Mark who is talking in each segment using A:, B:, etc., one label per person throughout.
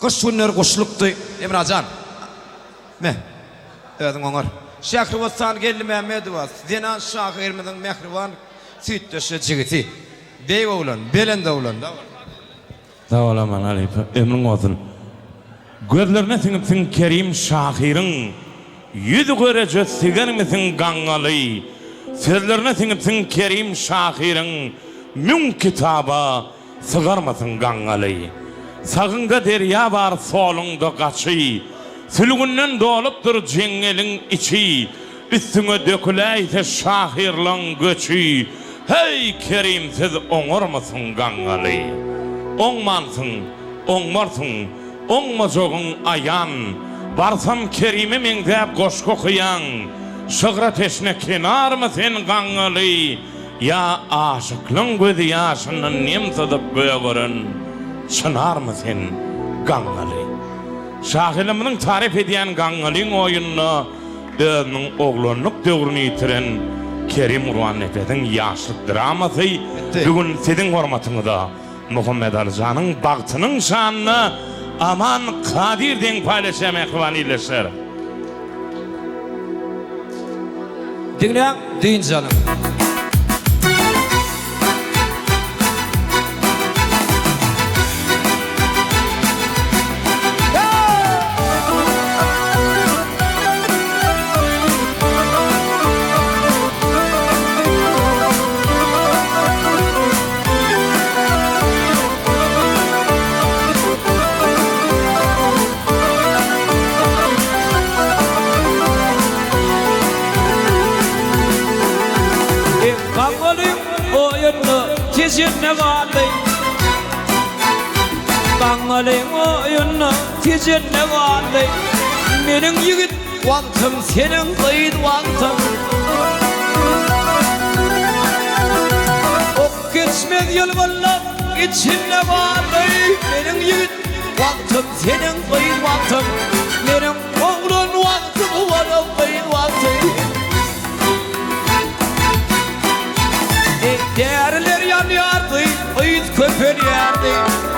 A: Kış günler kuşluktu. Emracan. Me. Evet oňar. Şährwatan geldi Mehmedova. Denan şahyrmyň mehriban süýtdeşi jigiti. Beý oglan, belende oglan da.
B: Dawalaman alyp emriň olsun. Gözlerine siňip Kerim şahyryň yüz görece sigermisin gaňaly. Sözlerine siňip Kerim şahyryň mün kitaba sygarmasyn gaňaly. Sagynda derya bar soluňda gaçy. Sülgünden dolupdyr jeňeliň içi. Üstüňe döküläýse şahyrlaň göçi. Hey Kerim siz oňarmasyn gaňaly. Oňmansın, oňmarsın, oňmajogyň ayan. Barsam Kerim'e meňdäp goşk okuyan. Şöhret eşine kenarmy sen gaňaly. Ya aşyklaň gözi ýaşyny nemsadyp göýgörün. Şynarmy sen gaňaly. Şahylymyň tarif edýän gaňalyň oýunyny özüniň oglanlyk döwrüni ýitiren Kerim Urwan Nepediň ýaşlyk dramasy bugün siziň hormatyňyzda Muhammed Alyjanyň bagtynyň şanyny Aman Kadir deň paýlaşmak wanyleşer.
A: Dinleň, diň janym. Tezirne galay Gaňalyň oýuny tezirne galay Meniň ýigit wagtym seniň gyýd wagtym Ok geçmez ýyl bollap içinde galay Meniň ýigit wagtym seniň gyýd wagtym Meniň oglan wagtym bolap gyýd wagtym Değerler yanıyordu, uyut köpeliyerdi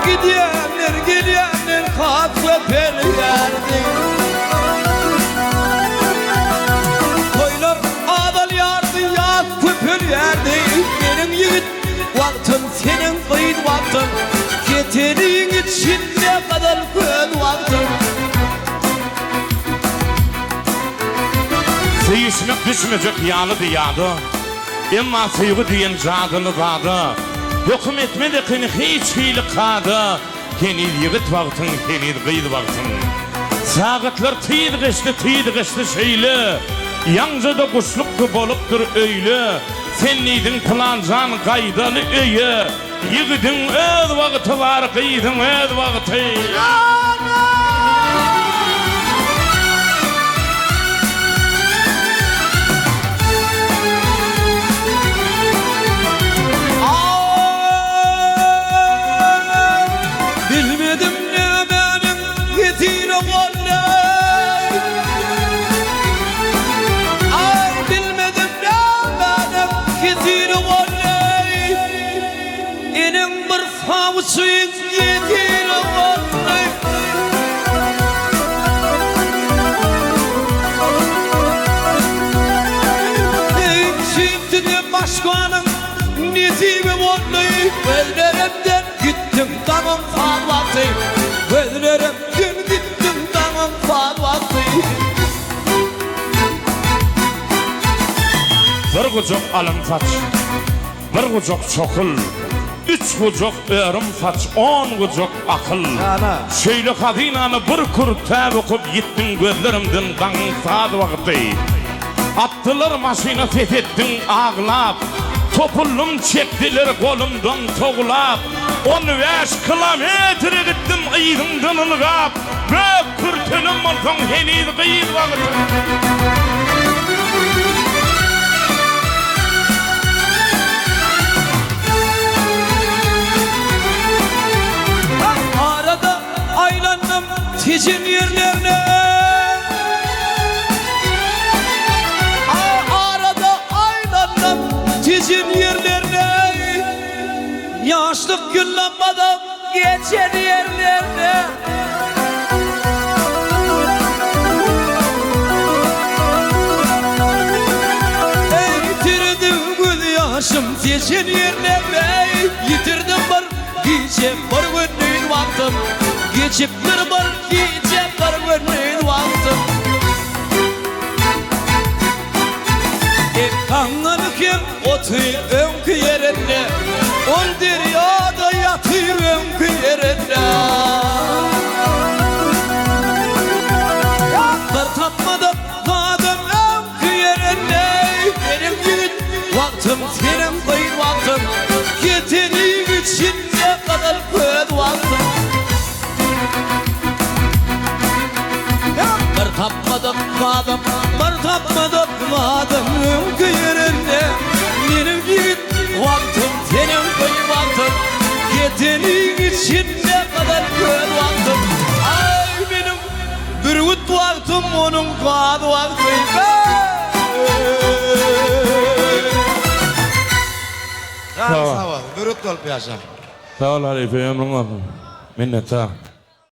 A: Gidiyenler geliyenler kat köpeliyerdi Koylar ağdalyardı, yat köpeliyerdi Benim yiğit vaktım, senin kıyıt vaktım Getirdiğin içinde kadar köz vaktım
B: Seyişmek düşmeyecek yağlı diyadı Emma sevgi diyen jadyny zady Höküm etmedi kini hiç hili kady Kenil ýigit wagtyň, kenil gyýd wagtyň Sagatlar tyd geçti şeýle Ýaňjada guşluk bolupdyr öýle Sen nidiň planjan gaýdaly öýe Ýigidiň öz wagty bar, gyýdyň öz wagty
A: Suyun yedir olay Şimdi de başkanın nesibi olay Gözlerimden gittim tamam falvatı Gözlerimden gittim tamam falvatı
B: Bir gucak alım saç Bir gucak çokul 3 gucak örim saç 10 gucak akıl Şeýle hadynany bir kurtäp okup gitdim gözlerimden gaňsad wagty Attylar maşyna setetdiň aglap Topullum çekdiler golumdan toglap 15 kilometre gitdim ýygyňdan ylgap Bök kurtelim bolsaň henüz gyýd wagty
A: Tezin yerlerine Arada aylandım Tezin yerlerine Yaşlık gün lambada geçer yerlerine geçen yerine bey yitirdim bir gece bir günün vaktim geçip bir gece bir günün vaktim kanlı kim otuy önkü yerinde ol deryada yatır önkü yerinde bir tapmadım kadın önkü yerinde benim gün vaktim senin kıyın vaktim yeteneğin için ne kadar kötü vaktim bir tapmadım kadın bir tapmadım kadın önkü yerinde benim gün vaktim senin kıyın vaktim yeteneğin için ne kadar kötü vaktim ay benim bir üt vaktim onun kadı vaktim
B: Sağ ol.
A: Sağ ol, bürüt olup yaşa.
B: Sağ ol Halife, ömrün olsun. Minnettar.